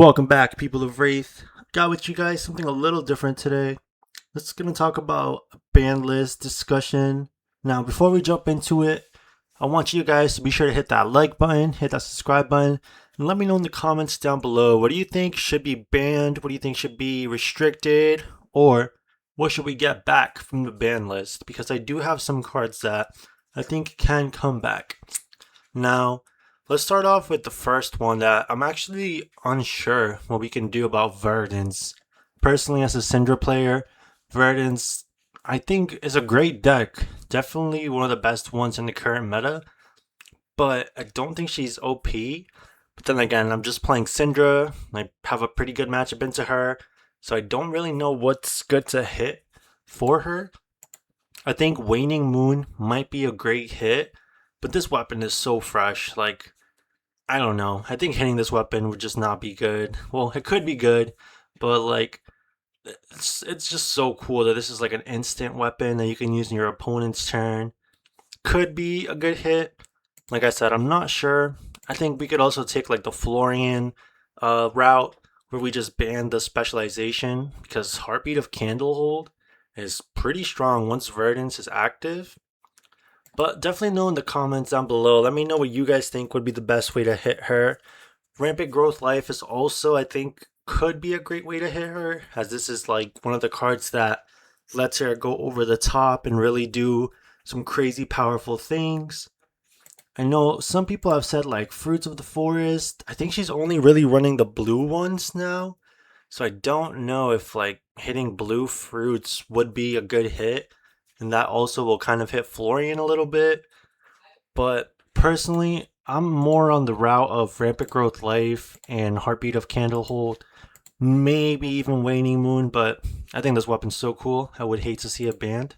Welcome back, people of Wraith. Got with you guys something a little different today. Let's gonna talk about a ban list discussion. Now, before we jump into it, I want you guys to be sure to hit that like button, hit that subscribe button, and let me know in the comments down below. What do you think should be banned? What do you think should be restricted? Or what should we get back from the ban list? Because I do have some cards that I think can come back. Now, let's start off with the first one that I'm actually unsure what we can do about Verdance. Personally, as a Syndra player, Verdance I think is a great deck. Definitely one of the best ones in the current meta. But I don't think she's OP. But then again, I'm just playing Syndra. I have a pretty good matchup into her. So I don't really know what's good to hit for her. I think Waning Moon might be a great hit. But this weapon is so fresh. Like, I don't know. I think hitting this weapon would just not be good. Well, it could be good, but like it's just so cool that this is like an instant weapon that you can use in your opponent's turn. Could be a good hit. Like I said, I'm not sure. I think we could also take like the Florian route where we just ban the specialization because Heartbeat of Candlehold is pretty strong once Verdance is active. But definitely know in the comments down below. Let me know what you guys think would be the best way to hit her. Rampant Growth Life is also, I think, could be a great way to hit her, as this is like one of the cards that lets her go over the top and really do some crazy powerful things. I know some people have said like Fruits of the Forest. I think she's only really running the blue ones now. So I don't know if like hitting blue fruits would be a good hit. And that also will kind of hit Florian a little bit. But personally, I'm more on the route of Rampant Growth Life and Heartbeat of Candlehold. Maybe even Waning Moon, but I think this weapon's so cool. I would hate to see it banned.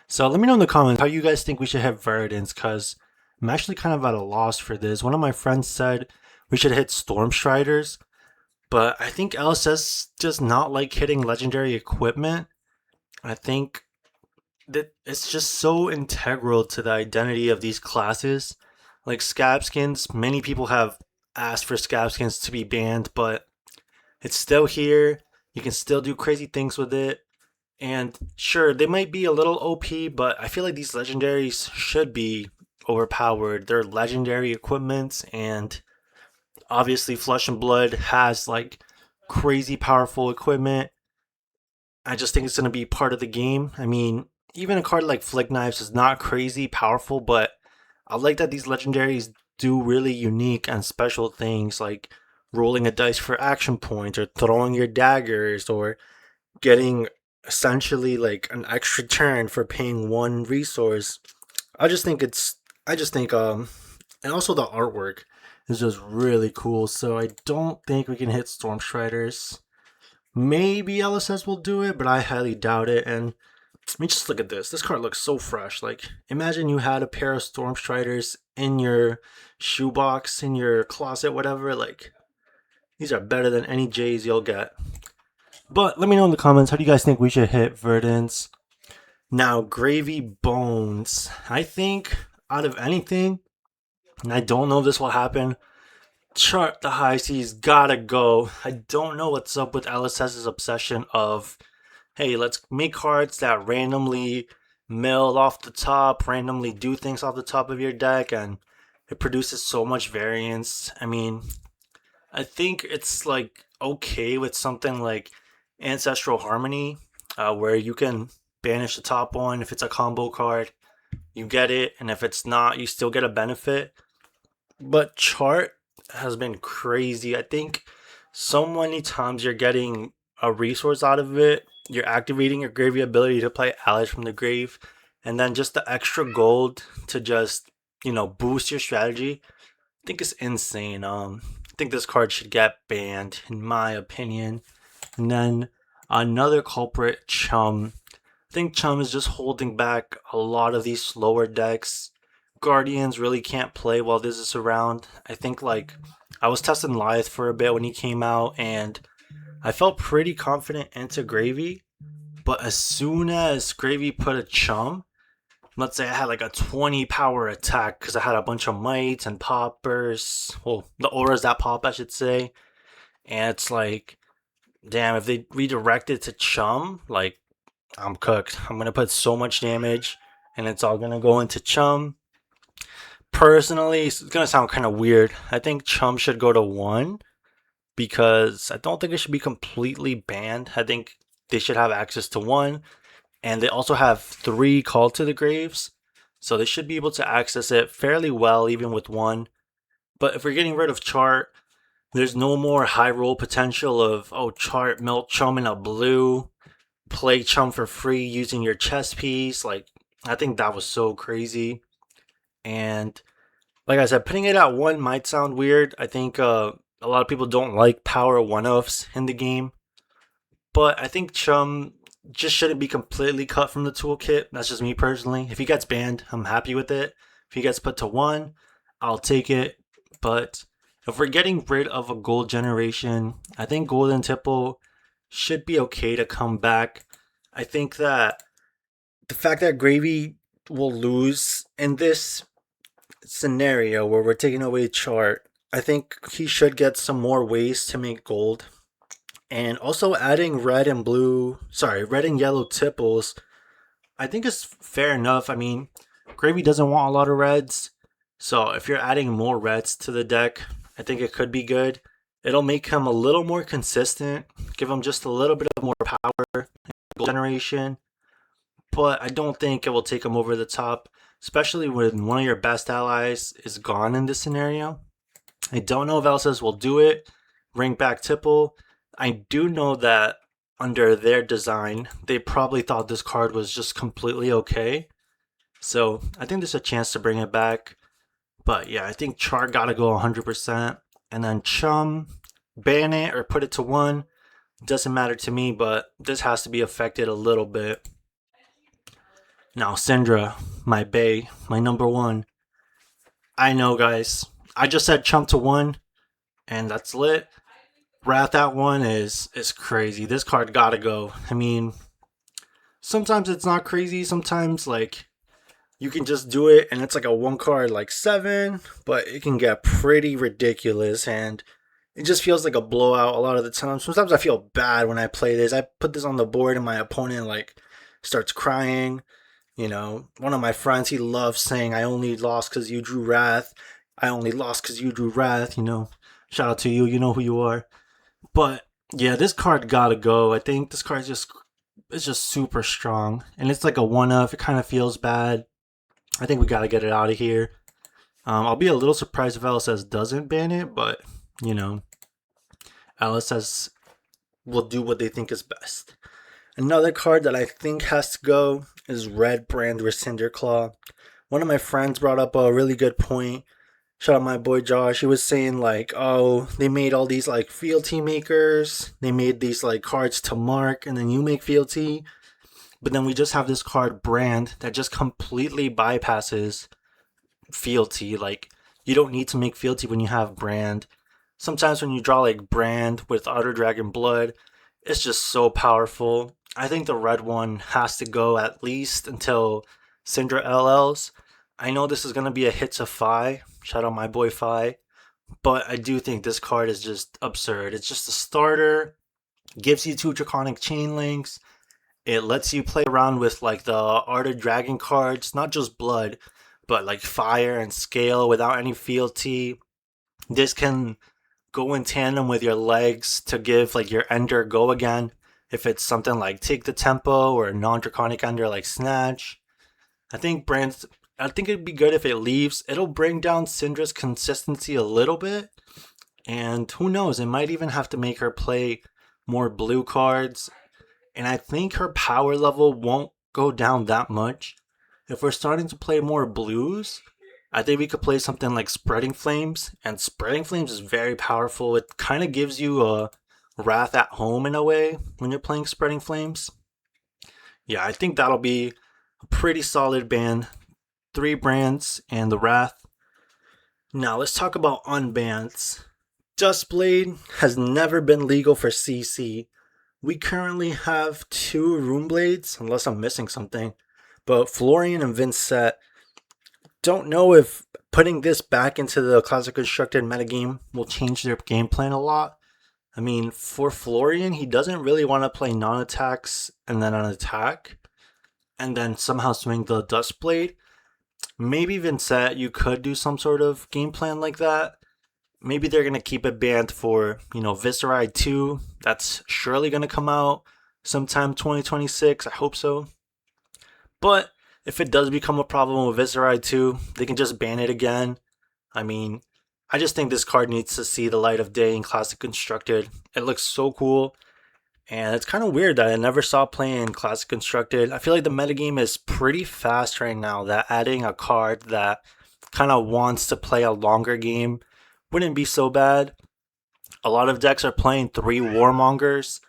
So let me know in the comments how you guys think we should hit Verdance, because I'm actually kind of at a loss for this. One of my friends said we should hit Storm Striders, but I think LSS does not like hitting legendary equipment. I think that it's just so integral to the identity of these classes. Like scab skins, many people have asked for scab skins to be banned, but it's still here. You can still do crazy things with it. And sure, they might be a little OP, but I feel like these legendaries should be overpowered. They're legendary equipments, and obviously Flesh and Blood has like crazy powerful equipment. I just think it's going to be part of the game. I mean, even a card like Flick Knives is not crazy powerful, but I like that these legendaries do really unique and special things like rolling a dice for action points or throwing your daggers or getting essentially like an extra turn for paying one resource. I just think it's I just think and also the artwork is just really cool. So I don't think we can hit Storm Striders. Maybe LSS will do it, but I highly doubt it. And I mean, just look at this. This card looks so fresh. Like, imagine you had a pair of Storm Striders in your shoebox, in your closet, whatever. Like, these are better than any J's you'll get. But let me know in the comments, how do you guys think we should hit Verdance? Now, Gravy Bones. I think out of anything, and I don't know if this will happen, Chart the High Seas gotta go. I don't know what's up with LSS's obsession of, hey, let's make cards that randomly mill off the top, randomly do things off the top of your deck, and it produces so much variance. I mean, I think it's like okay with something like Ancestral Harmony, where you can banish the top one if it's a combo card, you get it, and if it's not, you still get a benefit. But Chart has been crazy. I think so many times you're getting a resource out of it. You're activating your gravy ability to play allies from the grave, and then just the extra gold to just boost your strategy. I think it's insane. I think this card should get banned, in my opinion. And then another culprit, Chum. I think Chum is just holding back a lot of these slower decks. Guardians really can't play while this is around. I think like I was testing Lyth for a bit when he came out, and I felt pretty confident into Gravy. But as soon as Gravy put a Chum, let's say I had like a 20 power attack because I had a bunch of mites and poppers. Well, the auras that pop, I should say. And it's like, damn, if they redirect it to Chum, like, I'm cooked. I'm gonna put so much damage, and it's all gonna go into Chum. Personally, it's gonna sound kind of weird. I think Chum should go to 1 because I don't think it should be completely banned. I think they should have access to 1, and they also have 3 Call to the Graves, so they should be able to access it fairly well even with 1. But if we're getting rid of Chart, there's no more high roll potential of, oh, Chart, melt Chum in a blue, play Chum for free using your chess piece. Like, I think that was so crazy. And like I said, putting it at 1 might sound weird. I think a lot of people don't like power 1-offs in the game. But I think Chum just shouldn't be completely cut from the toolkit. That's just me personally. If he gets banned, I'm happy with it. If he gets put to 1, I'll take it. But if we're getting rid of a gold generation, I think Golden Tipple should be okay to come back. I think that the fact that Gravy will lose in this scenario where we're taking away Chart, I think he should get some more ways to make gold. And also adding red and yellow tipples, I think is fair enough. I mean, Gravy doesn't want a lot of reds. So if you're adding more reds to the deck, I think it could be good. It'll make him a little more consistent, give him just a little bit of more power generation. But I don't think it will take him over the top, especially when one of your best allies is gone in this scenario. I don't know if Elsa's will do it, bring back Tipple. I do know that under their design, they probably thought this card was just completely okay. So I think there's a chance to bring it back. But yeah, I think Char gotta go 100%. And then Chum, ban it or put it to 1. Doesn't matter to me, but this has to be affected a little bit. Now, Syndra, my bae, my number 1. I know, guys. I just said Chum to 1, and that's lit. Wrath at 1 is crazy. This card gotta go. I mean, sometimes it's not crazy. Sometimes, like, you can just do it, and it's like a 1 card, like 7, but it can get pretty ridiculous, and it just feels like a blowout a lot of the time. Sometimes I feel bad when I play this. I put this on the board, and my opponent, like, starts crying. You know, one of my friends, he loves saying, I only lost because you drew Wrath. I only lost because you drew Wrath, you know. Shout out to you, you know who you are. But, yeah, this card gotta go. I think this card is just super strong. And it's like a 1-off. It kind of feels bad. I think we gotta get it out of here. I'll be a little surprised if LSS doesn't ban it, but, you know, LSS will do what they think is best. Another card that I think has to go is Red Brand Rescinder Claw. One of my friends brought up a really good point. Shout out my boy Josh. He was saying like, oh, they made all these like fealty makers. They made these like cards to mark, and then you make fealty. But then we just have this card Brand that just completely bypasses fealty. Like, you don't need to make fealty when you have Brand. Sometimes when you draw like Brand with Outer Dragon Blood, it's just so powerful. I think the red one has to go at least until Syndra LLs. I know this is going to be a hit to Fi. Shout out my boy Fi. But I do think this card is just absurd. It's just a starter. Gives you 2 Draconic Chain Links. It lets you play around with like the Art of Dragon cards. Not just blood, but like fire and scale without any fealty. This can go in tandem with your legs to give like your ender go again. If it's something like Take the Tempo or non-draconic ender like Snatch. I think it'd be good if it leaves. It'll bring down Syndra's consistency a little bit. And who knows, it might even have to make her play more blue cards. And I think her power level won't go down that much. If we're starting to play more blues, I think we could play something like Spreading Flames. And Spreading Flames is very powerful. It kind of gives you a Wrath at home in a way when you're playing Spreading Flames. Yeah, I think that'll be a pretty solid ban. 3 brands and the Wrath. Now let's talk about unbans. Duskblade has never been legal for CC. We currently have 2 Runeblades, unless I'm missing something. But Florian and Vincent, don't know if putting this back into the Classic Constructed metagame will change their game plan a lot. I mean, for Florian, he doesn't really want to play non-attacks and then an attack, and then somehow swing the Dust Blade. Maybe Vincent, you could do some sort of game plan like that. Maybe they're gonna keep it banned for, Viscerai 2. That's surely gonna come out sometime 2026. I hope so. But if it does become a problem with Viscerai 2, they can just ban it again. I mean, I just think this card needs to see the light of day in Classic Constructed. It looks so cool. And it's kind of weird that I never saw playing Classic Constructed. I feel like the metagame is pretty fast right now, that adding a card that kind of wants to play a longer game wouldn't be so bad. A lot of decks are playing 3 Warmongers.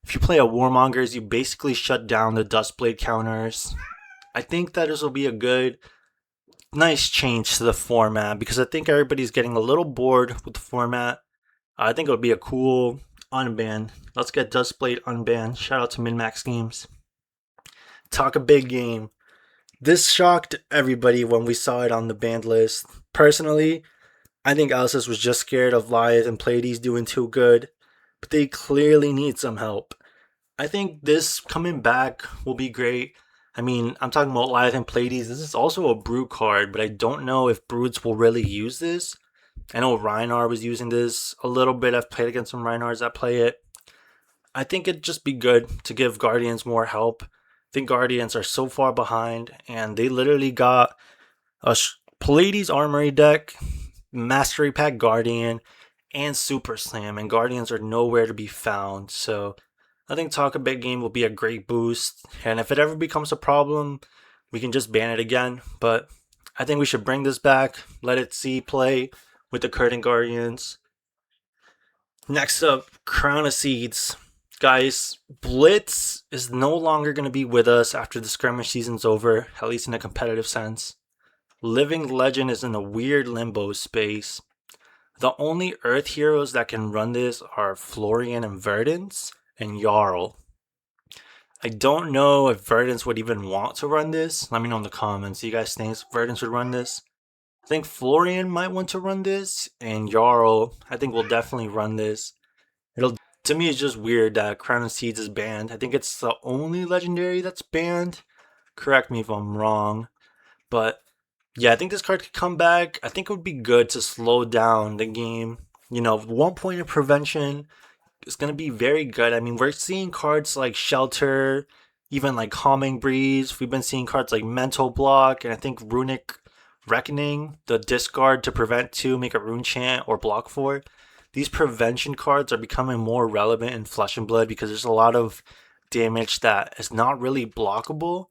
If you play a Warmongers, you basically shut down the Dustblade counters. I think that this will be a good, nice change to the format because I think everybody's getting a little bored with the format. I think it'll be a cool unban. Let's get Dustblade unbanned. Shout out to MinMax Games. Talk a big game. This shocked everybody when we saw it on the banned list. Personally, I think Alice was just scared of Lyeth and Pleiades doing too good, but they clearly need some help. I think this coming back will be great. I mean, I'm talking about Lyeth and Pleiades. This is also a Brood card, but I don't know if Broods will really use this. I know Rhinar was using this a little bit. I've played against some Rhinars that play it. I think it'd just be good to give Guardians more help. I think Guardians are so far behind, and they literally got a Pleiades Armory deck, Mastery Pack Guardian, and Super Slam, and Guardians are nowhere to be found. So I think Talk a Big Game will be a great boost, and if it ever becomes a problem, we can just ban it again. But I think we should bring this back, let it see play with the current Guardians. Next up, Crown of Seeds. Guys, Blitz is no longer going to be with us after the skirmish season's over, at least in a competitive sense. Living Legend is in a weird limbo space. The only Earth heroes that can run this are Florian and Verdance and Jarl. I don't know if Verdance would even want to run this. Let me know in the comments. Do you guys think Verdance would run this? I think Florian might want to run this, and Jarl, I think, will definitely run this. To me, it's just weird that Crown of Seeds is banned. I think it's the only legendary that's banned. Correct me if I'm wrong. But yeah, I think this card could come back. I think it would be good to slow down the game. 1 point of prevention is going to be very good. I mean, we're seeing cards like Shelter, even like Calming Breeze. We've been seeing cards like Mental Block, and I think Runic Reckoning, the discard to prevent 2, make a rune chant, or block 4. These prevention cards are becoming more relevant in Flesh and Blood because there's a lot of damage that is not really blockable.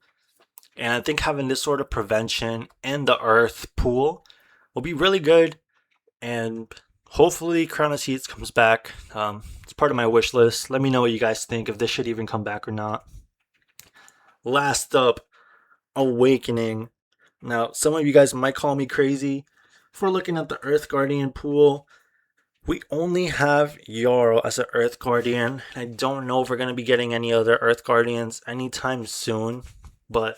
And I think having this sort of prevention and the Earth pool will be really good. And hopefully Crown of Seeds comes back. It's part of my wish list. Let me know what you guys think, if this should even come back or not. Last up, Awakening. Now, some of you guys might call me crazy for looking at the Earth Guardian pool. We only have Jarl as an Earth Guardian. I don't know if we're going to be getting any other Earth Guardians anytime soon, but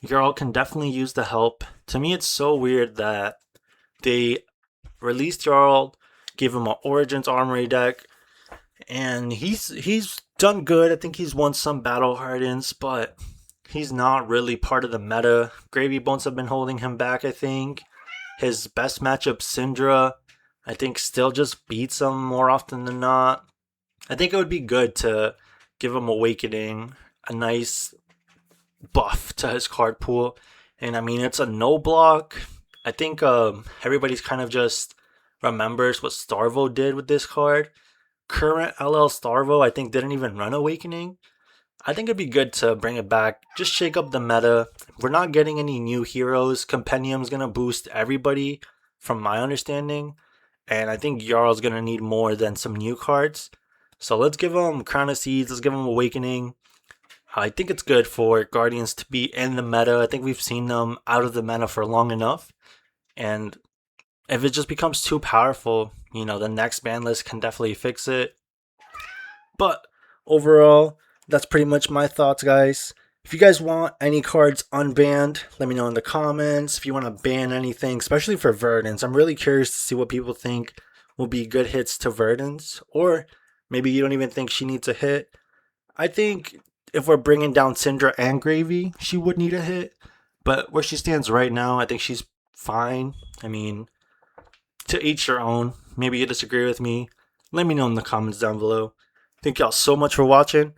Jarl can definitely use the help. To me, it's so weird that they released Jarl, gave him an Origins Armory deck, and he's done good. I think he's won some Battle Hardens, but he's not really part of the meta. Gravy Bones have been holding him back, I think. His best matchup, Syndra, I think still just beats him more often than not. I think it would be good to give him Awakening, a nice buff to his card pool. And I mean, it's a no block. I think everybody's kind of just remembers what Starvo did with this card. Current LL Starvo, I think, didn't even run Awakening. I think it'd be good to bring it back. Just shake up the meta. We're not getting any new heroes. Compendium's going to boost everybody, from my understanding. And I think Jarl's going to need more than some new cards. So let's give him Crown of Seeds. Let's give him Awakening. I think it's good for Guardians to be in the meta. I think we've seen them out of the meta for long enough. And if it just becomes too powerful, the next ban list can definitely fix it. But overall, that's pretty much my thoughts, guys. If you guys want any cards unbanned, let me know in the comments. If you want to ban anything, especially for Verdance, I'm really curious to see what people think will be good hits to Verdance. Or Maybe you don't even think she needs a hit. I think if we're bringing down Syndra and Gravy, she would need a hit. But where she stands right now, I think she's fine. I mean, to each their own. Maybe you disagree with me. Let me know in the comments down below. Thank y'all so much for watching.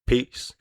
Peace.